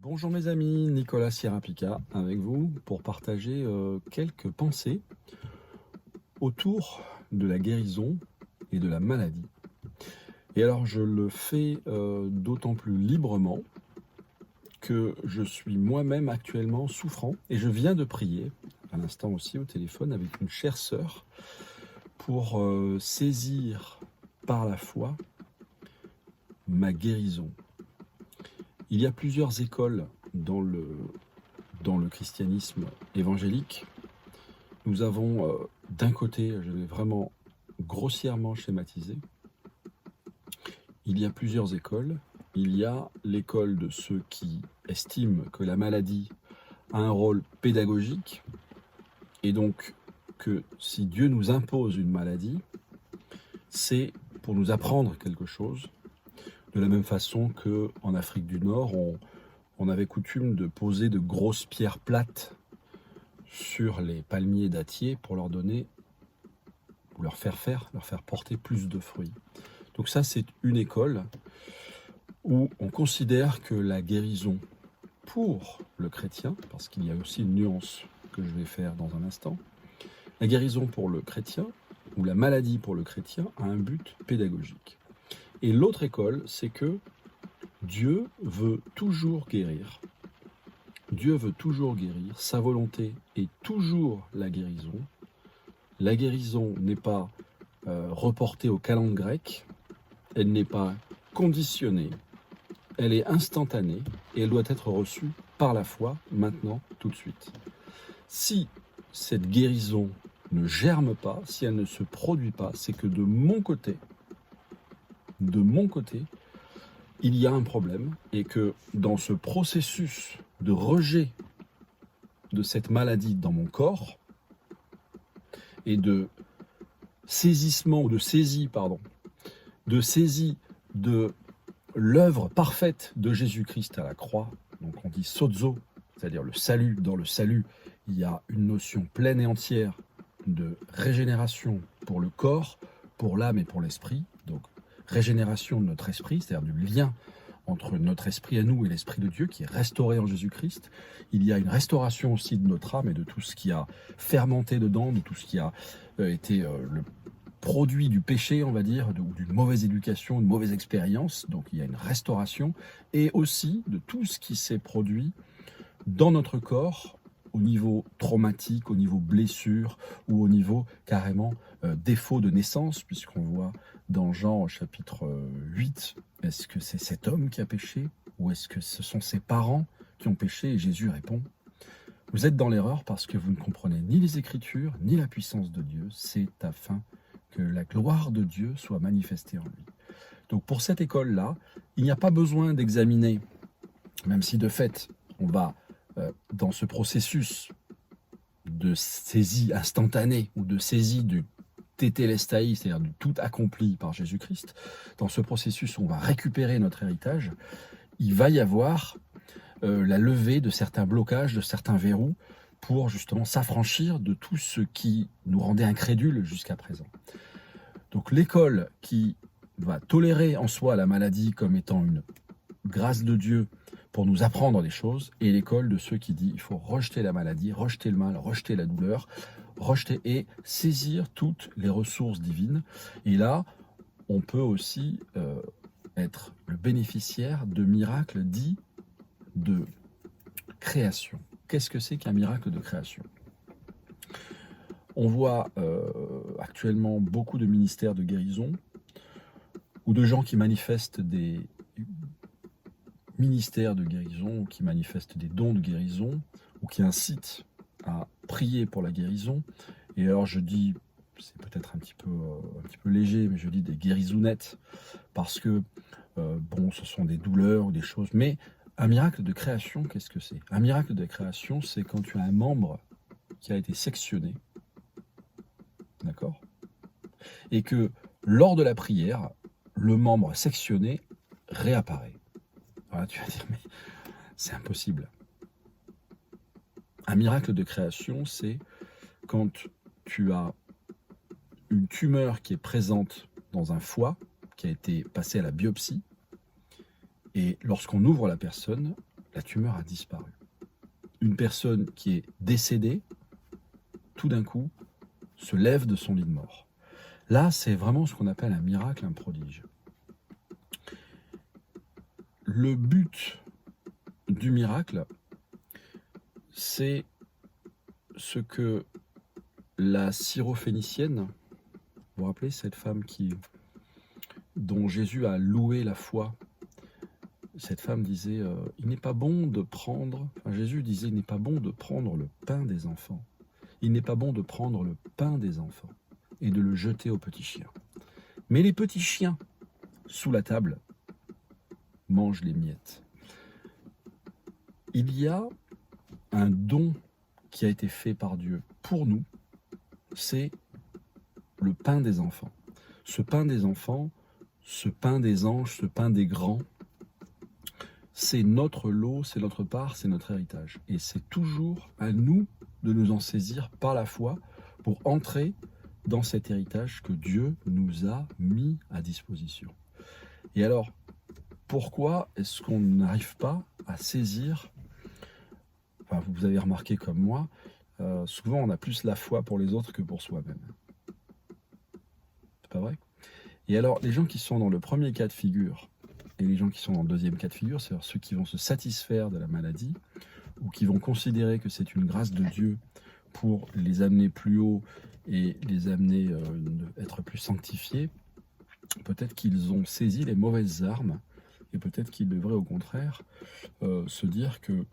Bonjour mes amis, Nicolas Sierra-Pica avec vous pour partager quelques pensées autour de la guérison et de la maladie. Et alors je le fais d'autant plus librement que je suis moi-même actuellement souffrant et je viens de prier à l'instant aussi au téléphone avec une chère sœur pour saisir par la foi ma guérison. Il y a plusieurs écoles dans le christianisme évangélique. Nous avons d'un côté, je vais vraiment grossièrement schématiser, il y a plusieurs écoles. Il y a l'école de ceux qui estiment que la maladie a un rôle pédagogique et donc que si Dieu nous impose une maladie, c'est pour nous apprendre quelque chose. De la même façon qu'en Afrique du Nord, on avait coutume de poser de grosses pierres plates sur les palmiers dattiers pour leur donner, ou leur faire porter plus de fruits. Donc ça, c'est une école où on considère que la guérison pour le chrétien, parce qu'il y a aussi une nuance que je vais faire dans un instant, la guérison pour le chrétien, ou la maladie pour le chrétien, a un but pédagogique. Et l'autre école, c'est que Dieu veut toujours guérir. Dieu veut toujours guérir. Sa volonté est toujours la guérison. La guérison n'est pas reportée au calendrier grec. Elle n'est pas conditionnée. Elle est instantanée et elle doit être reçue par la foi, maintenant, tout de suite. Si cette guérison ne germe pas, si elle ne se produit pas, c'est que de mon côté, il y a un problème et que dans ce processus de rejet de cette maladie dans mon corps et de saisissement ou de saisie de l'œuvre parfaite de Jésus-Christ à la croix, donc on dit sozo, c'est-à-dire le salut. Dans le salut, il y a une notion pleine et entière de régénération pour le corps, pour l'âme et pour l'esprit, donc régénération de notre esprit, c'est-à-dire du lien entre notre esprit à nous et l'esprit de Dieu qui est restauré en Jésus-Christ. Il y a une restauration aussi de notre âme et de tout ce qui a fermenté dedans, de tout ce qui a été le produit du péché, on va dire, ou d'une mauvaise éducation, une mauvaise expérience. Donc il y a une restauration et aussi de tout ce qui s'est produit dans notre corps au niveau traumatique, au niveau blessure ou au niveau carrément défaut de naissance, puisqu'on voit dans Jean chapitre 8, est-ce que c'est cet homme qui a péché ou est-ce que ce sont ses parents qui ont péché? Et Jésus répond, vous êtes dans l'erreur parce que vous ne comprenez ni les Écritures ni la puissance de Dieu, c'est afin que la gloire de Dieu soit manifestée en lui. Donc pour cette école-là, il n'y a pas besoin d'examiner, même si de fait, on va dans ce processus de saisie instantanée ou de saisie du tétélestai, c'est-à-dire du tout accompli par Jésus-Christ, dans ce processus où on va récupérer notre héritage, il va y avoir la levée de certains blocages, de certains verrous, pour justement s'affranchir de tout ce qui nous rendait incrédules jusqu'à présent. Donc l'école qui va tolérer en soi la maladie comme étant une grâce de Dieu pour nous apprendre des choses, et l'école de ceux qui dit il faut rejeter la maladie, rejeter le mal, rejeter la douleur, rejeter et saisir toutes les ressources divines. Et là, on peut aussi être le bénéficiaire de miracles dits de création. Qu'est-ce que c'est qu'un miracle de création? On voit actuellement beaucoup de ministères de guérison ou de gens qui manifestent des ministères de guérison, qui manifestent des dons de guérison ou qui incitent à prier pour la guérison. Et alors je dis, c'est peut-être un petit peu léger, mais je dis des guérisounettes parce que bon, ce sont des douleurs ou des choses, mais un miracle de création, qu'est-ce que c'est? Un miracle de création, c'est quand tu as un membre qui a été sectionné, d'accord? Et que lors de la prière, le membre sectionné réapparaît. Voilà, tu vas dire, mais c'est impossible. Un miracle de création, c'est quand tu as une tumeur qui est présente dans un foie, qui a été passée à la biopsie, et lorsqu'on ouvre la personne, la tumeur a disparu. Une personne qui est décédée, tout d'un coup, se lève de son lit de mort. Là, c'est vraiment ce qu'on appelle un miracle, un prodige. Le but du miracle, c'est ce que la syrophénicienne, vous vous rappelez, cette femme dont Jésus a loué la foi, cette femme disait, il n'est pas bon de prendre, Jésus disait, il n'est pas bon de prendre le pain des enfants. Il n'est pas bon de prendre le pain des enfants et de le jeter aux petits chiens. Mais les petits chiens, sous la table, mangent les miettes. Il y a un don qui a été fait par Dieu pour nous, c'est le pain des enfants. Ce pain des enfants, ce pain des anges, ce pain des grands, c'est notre lot, c'est notre part, c'est notre héritage. Et c'est toujours à nous de nous en saisir par la foi pour entrer dans cet héritage que Dieu nous a mis à disposition. Et alors, pourquoi est-ce qu'on n'arrive pas à saisir, enfin, vous avez remarqué comme moi, souvent on a plus la foi pour les autres que pour soi-même. C'est pas vrai? Et alors, les gens qui sont dans le premier cas de figure et les gens qui sont dans le deuxième cas de figure, c'est-à-dire ceux qui vont se satisfaire de la maladie ou qui vont considérer que c'est une grâce de Dieu pour les amener plus haut et les amener à être plus sanctifiés, peut-être qu'ils ont saisi les mauvaises armes et peut-être qu'ils devraient au contraire se dire que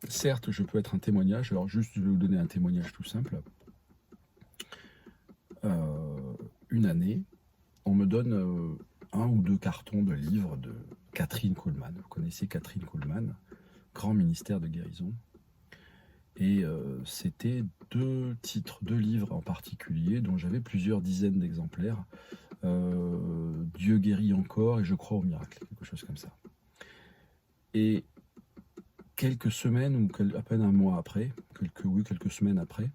certes, je peux être un témoignage. Alors juste, je vais vous donner un témoignage tout simple. Une année, on me donne 1 ou 2 cartons de livres de Kathryn Kuhlman. Vous connaissez Kathryn Kuhlman, grand ministère de guérison. Et c'était 2 titres, 2 livres en particulier, dont j'avais plusieurs dizaines d'exemplaires. Dieu guérit encore et je crois au miracle, quelque chose comme ça. Et quelques semaines ou à peine un mois après, quelques semaines après,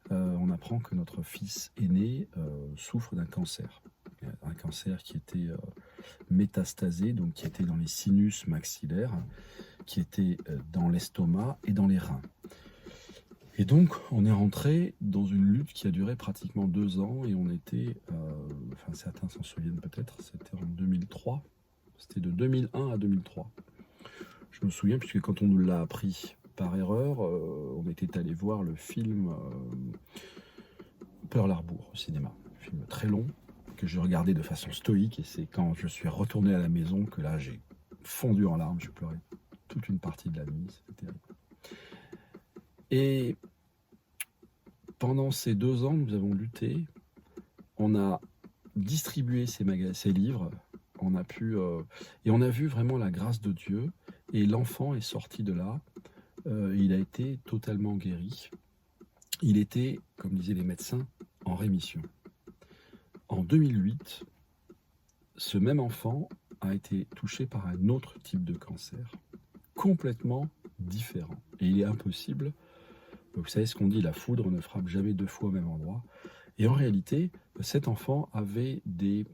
on apprend que notre fils aîné souffre d'un cancer. Un cancer qui était métastasé, donc qui était dans les sinus maxillaires, qui était dans l'estomac et dans les reins. Et donc, on est rentré dans une lutte qui a duré pratiquement 2 ans et on était, enfin certains s'en souviennent peut-être, c'était en 2003, c'était de 2001 à 2003. Je me souviens puisque quand on nous l'a appris par erreur, on était allé voir le film Pearl Harbor au cinéma, un film très long que j'ai regardé de façon stoïque et c'est quand je suis retourné à la maison que là j'ai fondu en larmes, je pleurais toute une partie de la nuit, c'était terrible. Et pendant ces 2 ans, nous avons lutté, on a distribué ces livres, on a pu, et on a vu vraiment la grâce de Dieu, et l'enfant est sorti de là, il a été totalement guéri. Il était, comme disaient les médecins, en rémission. En 2008, ce même enfant a été touché par un autre type de cancer, complètement différent. Et il est impossible, vous savez ce qu'on dit, la foudre ne frappe jamais 2 fois au même endroit. Et en réalité, cet enfant avait des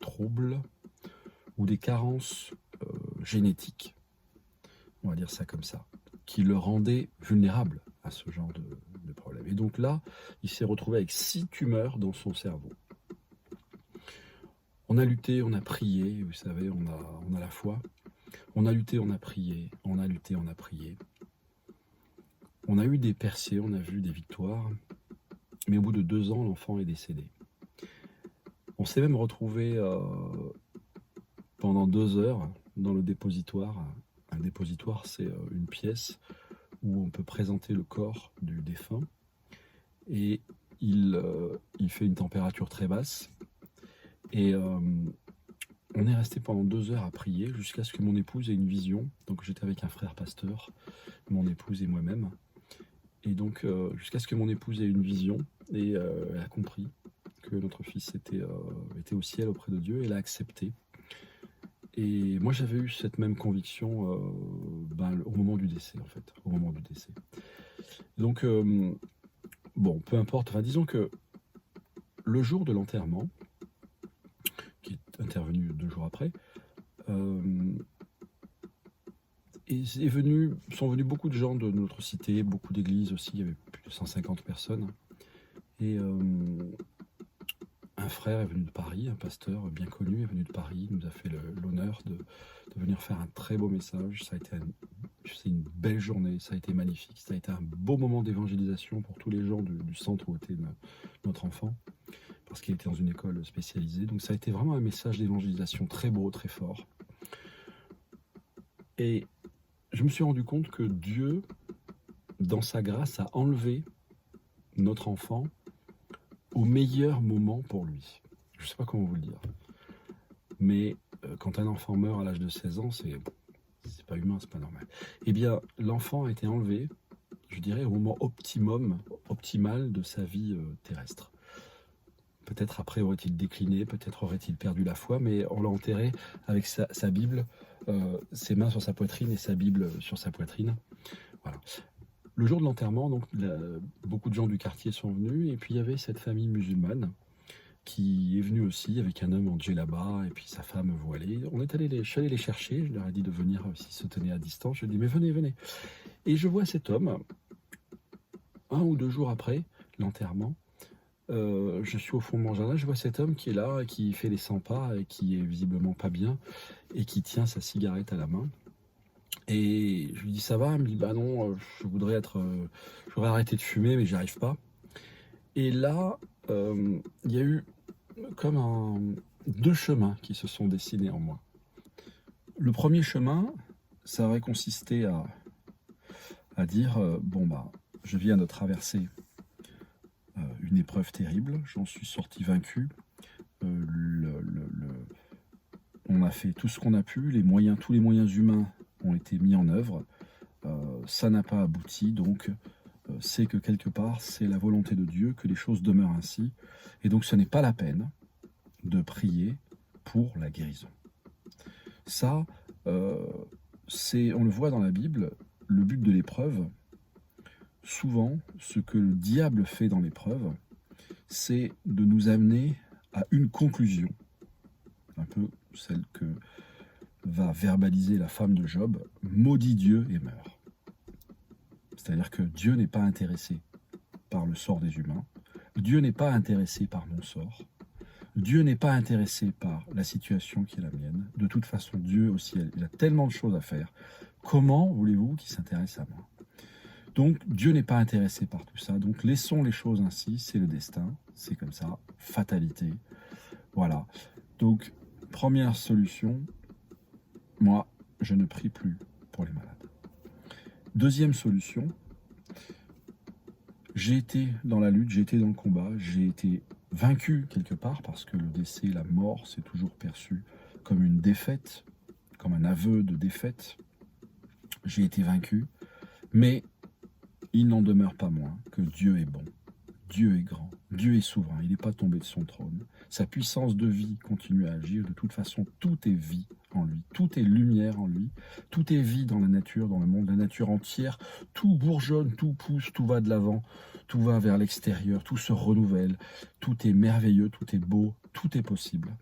troubles ou des carences génétiques, on va dire ça comme ça, qui le rendaient vulnérable à ce genre de problème. Et donc là, il s'est retrouvé avec 6 tumeurs dans son cerveau. On a lutté, on a prié, vous savez, on a la foi. On a lutté, on a prié, on a lutté, on a prié. On a eu des percées, on a vu des victoires, mais au bout de 2 ans, l'enfant est décédé. On s'est même retrouvé pendant 2 heures dans le dépositoire. Un dépositoire, c'est une pièce où on peut présenter le corps du défunt. Et il fait une température très basse. Et on est resté pendant 2 heures à prier jusqu'à ce que mon épouse ait une vision. Donc j'étais avec un frère pasteur, mon épouse et moi-même. Et donc jusqu'à ce que mon épouse ait une vision et elle a compris que notre fils était au ciel auprès de Dieu et l'a accepté. Et moi j'avais eu cette même conviction au moment du décès en fait, au moment du décès. Donc bon, peu importe, enfin disons que le jour de l'enterrement, qui est intervenu 2 jours après, sont venus beaucoup de gens de notre cité, beaucoup d'églises aussi, il y avait plus de 150 personnes. Et un frère est venu de Paris, un pasteur bien connu est venu de Paris, il nous a fait l'honneur de venir faire un très beau message. C'est une belle journée, ça a été magnifique, ça a été un beau moment d'évangélisation pour tous les gens du centre où était notre enfant, parce qu'il était dans une école spécialisée. Donc ça a été vraiment un message d'évangélisation très beau, très fort. Et je me suis rendu compte que Dieu, dans sa grâce, a enlevé notre enfant au meilleur moment pour lui. Je ne sais pas comment vous le dire. Mais quand un enfant meurt à l'âge de 16 ans, c'est pas humain, c'est pas normal. Eh bien, l'enfant a été enlevé, je dirais, au moment optimal de sa vie terrestre. Peut-être après aurait-il décliné, peut-être aurait-il perdu la foi, mais on l'a enterré avec sa Bible, ses mains sur sa poitrine et sa Bible sur sa poitrine. Voilà. Le jour de l'enterrement, donc, beaucoup de gens du quartier sont venus, et puis il y avait cette famille musulmane qui est venue aussi avec un homme en djellaba et puis sa femme voilée. Je suis allé les chercher, je leur ai dit de venir s'ils se tenaient à distance. Je lui ai dit mais venez, venez. Et je vois cet homme, 1 ou 2 jours après l'enterrement, je suis au fond de mon jardin, je vois cet homme qui est là, qui fait les 100 pas et qui est visiblement pas bien et qui tient sa cigarette à la main. Et je lui dis ça va, il me dit bah non, je voudrais arrêter de fumer mais j'y arrive pas. Et là, il y a eu comme 2 chemins qui se sont dessinés en moi. Le premier chemin, ça aurait consisté à dire bon bah je viens de traverser une épreuve terrible, j'en suis sorti vaincu. On a fait tout ce qu'on a pu, tous les moyens humains ont été mis en œuvre. Ça n'a pas abouti, donc c'est que quelque part, c'est la volonté de Dieu que les choses demeurent ainsi. Et donc ce n'est pas la peine de prier pour la guérison. Ça, on le voit dans la Bible, le but de l'épreuve, souvent, ce que le diable fait dans l'épreuve, c'est de nous amener à une conclusion, un peu celle que va verbaliser la femme de Job, maudit Dieu et meurt. C'est-à-dire que Dieu n'est pas intéressé par le sort des humains, Dieu n'est pas intéressé par mon sort, Dieu n'est pas intéressé par la situation qui est la mienne. De toute façon, Dieu au ciel, il a tellement de choses à faire. Comment voulez-vous qu'il s'intéresse à moi? Donc, Dieu n'est pas intéressé par tout ça. Donc, laissons les choses ainsi. C'est le destin. C'est comme ça. Fatalité. Voilà. Donc, première solution, moi, je ne prie plus pour les malades. Deuxième solution, j'ai été dans la lutte, j'ai été dans le combat, j'ai été vaincu quelque part, parce que le décès, la mort, c'est toujours perçu comme une défaite, comme un aveu de défaite. J'ai été vaincu, mais il n'en demeure pas moins que Dieu est bon, Dieu est grand, Dieu est souverain, il n'est pas tombé de son trône. Sa puissance de vie continue à agir, de toute façon, tout est vie en lui, tout est lumière en lui, tout est vie dans la nature, dans le monde, la nature entière, tout bourgeonne, tout pousse, tout va de l'avant, tout va vers l'extérieur, tout se renouvelle, tout est merveilleux, tout est beau, tout est possible.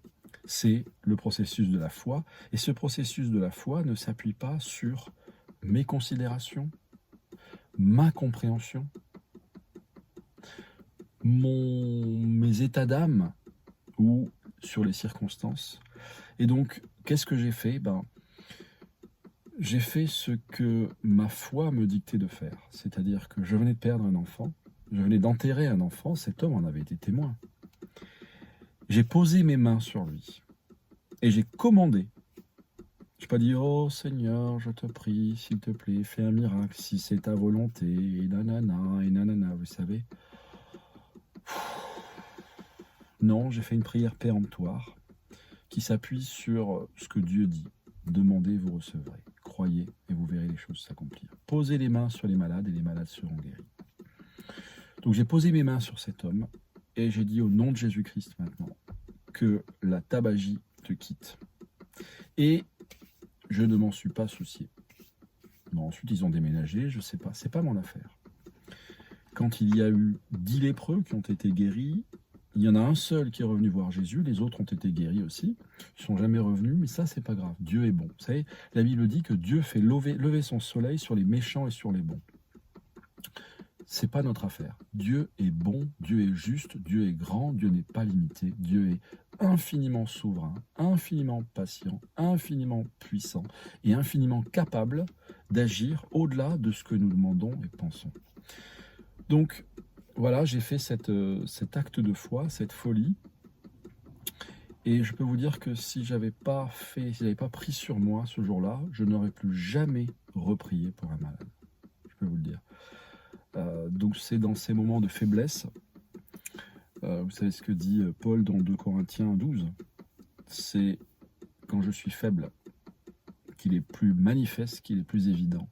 C'est le processus de la foi, et ce processus de la foi ne s'appuie pas sur mes considérations, ma compréhension, mes états d'âme ou sur les circonstances. Et donc, qu'est-ce que j'ai fait? J'ai fait ce que ma foi me dictait de faire. C'est-à-dire que je venais de perdre un enfant, je venais d'enterrer un enfant, cet homme en avait été témoin. J'ai posé mes mains sur lui et j'ai commandé. Je n'ai pas dit « Oh Seigneur, je te prie, s'il te plaît, fais un miracle, si c'est ta volonté, et nanana, vous savez. » Non, j'ai fait une prière péremptoire qui s'appuie sur ce que Dieu dit. Demandez, vous recevrez. Croyez et vous verrez les choses s'accomplir. Posez les mains sur les malades et les malades seront guéris. Donc j'ai posé mes mains sur cet homme et j'ai dit au nom de Jésus-Christ maintenant que la tabagie te quitte. Et je ne m'en suis pas soucié. Bon, ensuite ils ont déménagé, je ne sais pas, c'est pas mon affaire. Quand il y a eu 10 lépreux qui ont été guéris, il y en a un seul qui est revenu voir Jésus, les autres ont été guéris aussi, ils ne sont jamais revenus, mais ça, c'est pas grave. Dieu est bon. Vous savez, la Bible dit que Dieu fait lever son soleil sur les méchants et sur les bons. C'est pas notre affaire. Dieu est bon, Dieu est juste, Dieu est grand, Dieu n'est pas limité, Dieu est infiniment souverain, infiniment patient, infiniment puissant et infiniment capable d'agir au-delà de ce que nous demandons et pensons. Donc, voilà, j'ai fait cet acte de foi, cette folie. Et je peux vous dire que si j'avais pas pris sur moi ce jour-là, je n'aurais plus jamais reprié pour un malade. Je peux vous le dire. Donc c'est dans ces moments de faiblesse, vous savez ce que dit Paul dans 2 Corinthiens 12, c'est quand je suis faible qu'il est plus manifeste, qu'il est plus évident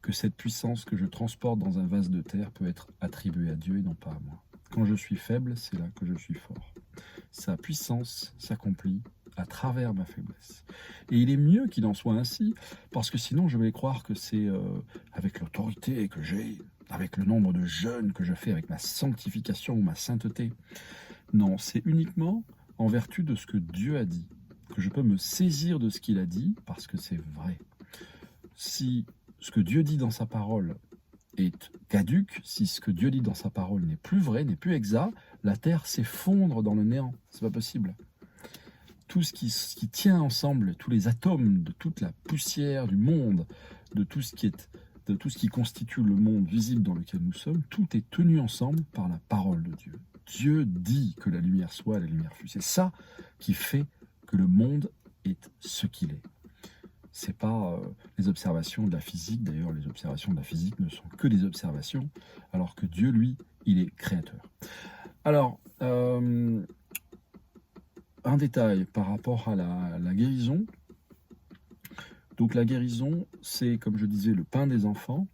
que cette puissance que je transporte dans un vase de terre peut être attribuée à Dieu et non pas à moi. Quand je suis faible, c'est là que je suis fort. Sa puissance s'accomplit à travers ma faiblesse. Et il est mieux qu'il en soit ainsi, parce que sinon je vais croire que c'est avec l'autorité que j'ai, avec le nombre de jeûnes que je fais, avec ma sanctification ou ma sainteté. Non, c'est uniquement en vertu de ce que Dieu a dit, que je peux me saisir de ce qu'il a dit, parce que c'est vrai. Si ce que Dieu dit dans sa parole est caduque, si ce que Dieu dit dans sa parole n'est plus vrai, n'est plus exact, la terre s'effondre dans le néant. C'est pas possible. Tout ce qui tient ensemble, tous les atomes, de toute la poussière du monde, de tout ce qui constitue le monde visible dans lequel nous sommes, tout est tenu ensemble par la parole de Dieu. Dieu dit que la lumière soit, la lumière fut. C'est ça qui fait que le monde est ce qu'il est. C'est pas les observations de la physique. D'ailleurs, les observations de la physique ne sont que des observations, alors que Dieu, lui, il est créateur. Alors, un détail par rapport à la guérison. Donc la guérison, c'est, comme je disais, le pain des enfants.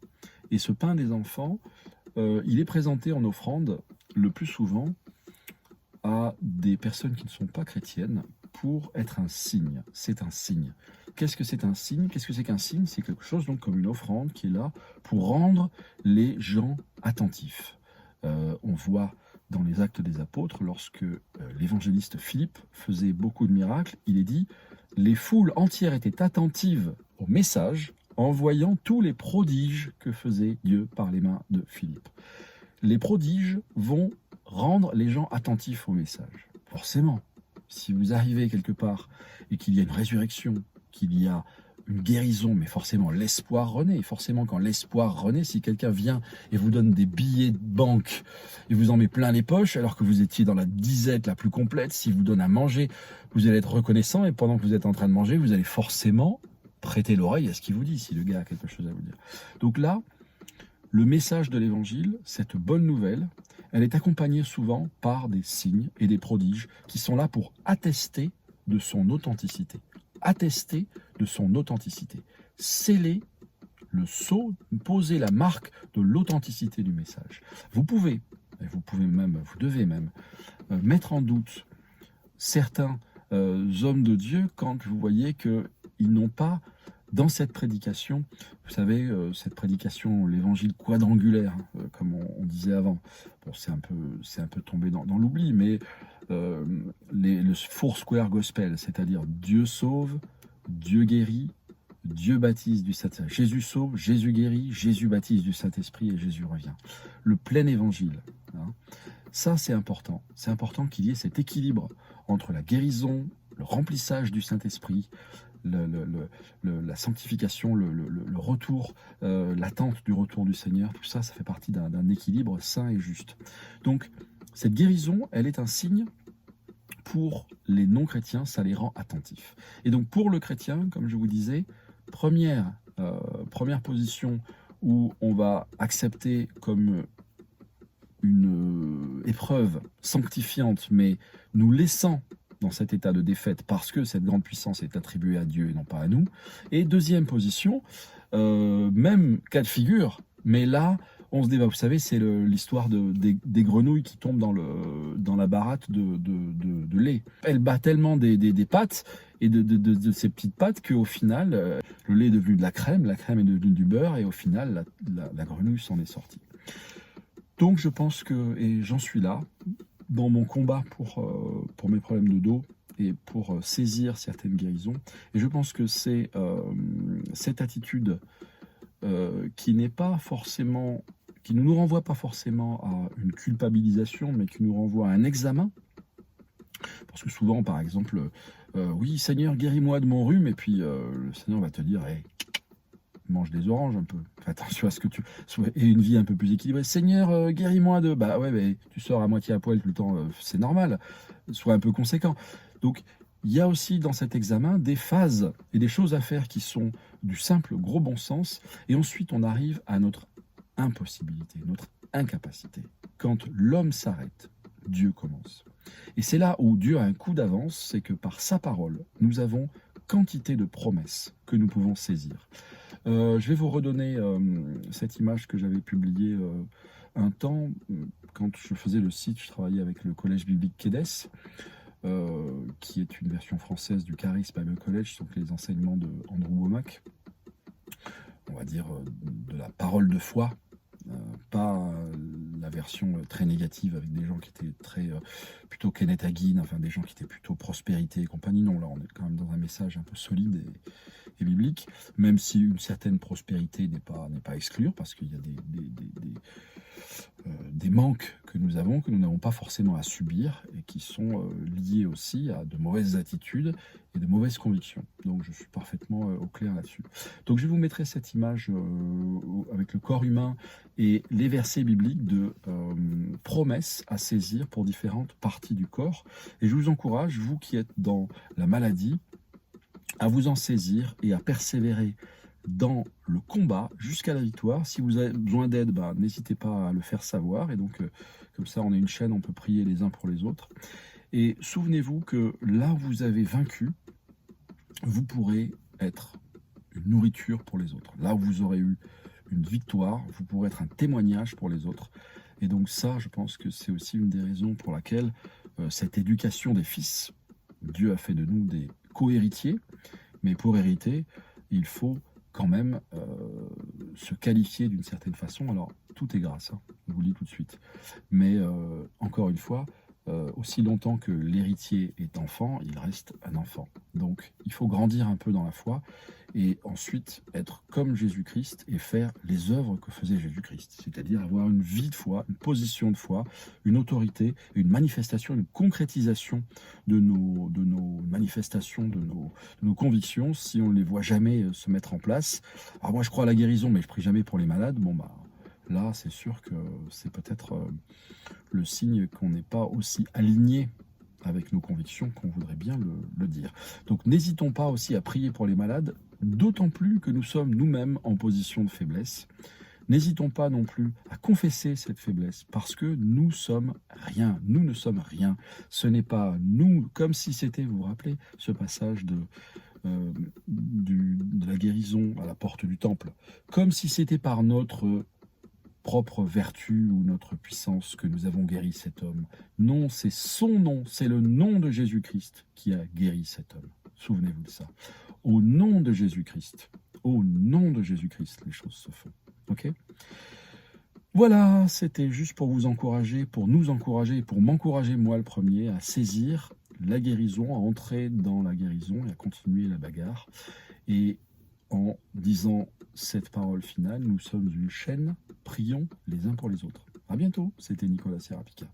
Et ce pain des enfants, il est présenté en offrande le plus souvent à des personnes qui ne sont pas chrétiennes pour être un signe. C'est un signe. Qu'est-ce que c'est un signe? Qu'est-ce que c'est qu'un signe? C'est quelque chose donc comme une offrande qui est là pour rendre les gens attentifs. On voit dans les Actes des Apôtres, lorsque l'évangéliste Philippe faisait beaucoup de miracles, il est dit « Les foules entières étaient attentives au message en voyant tous les prodiges que faisait Dieu par les mains de Philippe. » Les prodiges vont rendre les gens attentifs au message. Forcément, si vous arrivez quelque part et qu'il y a une résurrection, qu'il y a une guérison, mais forcément l'espoir renaît. Forcément, quand l'espoir renaît, si quelqu'un vient et vous donne des billets de banque et vous en met plein les poches, alors que vous étiez dans la disette la plus complète, s'il vous donne à manger, vous allez être reconnaissant et pendant que vous êtes en train de manger, vous allez forcément prêter l'oreille à ce qu'il vous dit, si le gars a quelque chose à vous dire. Donc là, le message de l'évangile, cette bonne nouvelle, elle est accompagnée souvent par des signes et des prodiges qui sont là pour attester de son authenticité. Attester de son authenticité. Sceller le sceau, poser la marque de l'authenticité du message. Vous devez même mettre en doute certains hommes de Dieu quand vous voyez qu'ils n'ont pas, dans cette prédication, vous savez, cette prédication, l'évangile quadrangulaire, comme on disait avant. Bon, c'est un peu tombé dans l'oubli, mais le Foursquare Gospel, c'est-à-dire Dieu sauve, Dieu guérit, Dieu baptise du Saint-Esprit. Jésus sauve, Jésus guérit, Jésus baptise du Saint-Esprit et Jésus revient. Le plein évangile. Hein. Ça, c'est important. C'est important qu'il y ait cet équilibre entre la guérison, le remplissage du Saint-Esprit, la sanctification, le retour, l'attente du retour du Seigneur. Tout ça, ça fait partie d'un équilibre sain et juste. Donc, cette guérison, elle est un signe. Pour les non-chrétiens, ça les rend attentifs. Et donc pour le chrétien, comme je vous disais, première position où on va accepter comme une épreuve sanctifiante, mais nous laissant dans cet état de défaite parce que cette grande puissance est attribuée à Dieu et non pas à nous. Et deuxième position, même cas de figure, mais là, on se débat. Vous savez, c'est l'histoire des grenouilles qui tombent dans la baratte de lait. Elle bat tellement des pattes et de ces petites pattes qu'au final, le lait est devenu de la crème est devenue du beurre et au final, la grenouille s'en est sortie. Donc je pense que, et j'en suis là, dans mon combat pour mes problèmes de dos et pour saisir certaines guérisons. Et je pense que c'est cette attitude qui n'est pas forcément, qui ne nous renvoie pas forcément à une culpabilisation, mais qui nous renvoie à un examen. Parce que souvent, par exemple, oui, Seigneur, guéris-moi de mon rhume, et puis le Seigneur va te dire, hey, mange des oranges un peu. Fais attention à ce que tu... Et une vie un peu plus équilibrée. Seigneur, guéris-moi de... Bah ouais, mais tu sors à moitié à poil tout le temps, c'est normal. Sois un peu conséquent. Donc, il y a aussi dans cet examen des phases et des choses à faire qui sont du simple gros bon sens. Et ensuite, on arrive à notre impossibilité, notre incapacité. Quand l'homme s'arrête, Dieu commence. Et c'est là où Dieu a un coup d'avance, c'est que par sa parole, nous avons quantité de promesses que nous pouvons saisir. Je vais vous redonner cette image que j'avais publiée un temps, quand je faisais le site, je travaillais avec le collège biblique Quédès, qui est une version française du Charisme Bible College, donc les enseignements de Andrew Wommack, on va dire de la parole de foi, pas la version très négative avec des gens qui étaient très plutôt Kenneth Hagin, enfin des gens qui étaient plutôt prospérité et compagnie. Non, là on est quand même dans un message un peu solide et biblique, même si une certaine prospérité n'est pas à exclure, parce qu'il y a des manques que nous n'avons pas forcément à subir et qui sont liés aussi à de mauvaises attitudes et de mauvaises convictions. Donc je suis parfaitement au clair là-dessus. Donc je vous mettrai cette image avec le corps humain et les versets bibliques de promesses à saisir pour différentes parties du corps. Et je vous encourage, vous qui êtes dans la maladie, à vous en saisir et à persévérer dans le combat jusqu'à la victoire. Si vous avez besoin d'aide, n'hésitez pas à le faire savoir. Et donc, comme ça, on est une chaîne, on peut prier les uns pour les autres. Et souvenez-vous que là où vous avez vaincu, vous pourrez être une nourriture pour les autres. Là où vous aurez eu une victoire, vous pourrez être un témoignage pour les autres. Et donc ça, je pense que c'est aussi une des raisons pour laquelle cette éducation des fils, Dieu a fait de nous des co-héritiers, mais pour hériter, il faut quand même se qualifier d'une certaine façon. Alors, tout est grâce, hein, je vous le dis tout de suite. Mais encore une fois, aussi longtemps que l'héritier est enfant, il reste un enfant. Donc, il faut grandir un peu dans la foi et ensuite être comme Jésus-Christ et faire les œuvres que faisait Jésus-Christ. C'est-à-dire avoir une vie de foi, une position de foi, une autorité, une manifestation, une concrétisation de nos manifestations, de nos convictions, si on ne les voit jamais se mettre en place. Alors moi, je crois à la guérison, mais je prie jamais pour les malades. Bon, là, c'est sûr que c'est peut-être le signe qu'on n'est pas aussi aligné avec nos convictions qu'on voudrait bien le dire. Donc n'hésitons pas aussi à prier pour les malades, d'autant plus que nous sommes nous-mêmes en position de faiblesse. N'hésitons pas non plus à confesser cette faiblesse, parce que nous sommes rien, nous ne sommes rien. Ce n'est pas nous, comme si c'était, vous vous rappelez, ce passage de la guérison à la porte du temple, comme si c'était par notre propre vertu ou notre puissance que nous avons guéri cet homme. Non, c'est son nom, c'est le nom de Jésus-Christ qui a guéri cet homme. Souvenez-vous de ça. Au nom de Jésus-Christ, les choses se font. Ok ? Voilà, c'était juste pour vous encourager, pour nous encourager, pour m'encourager moi le premier à saisir la guérison, à entrer dans la guérison et à continuer la bagarre. Et en disant cette parole finale, nous sommes une chaîne, prions les uns pour les autres. À bientôt, c'était Nicolas Serapika.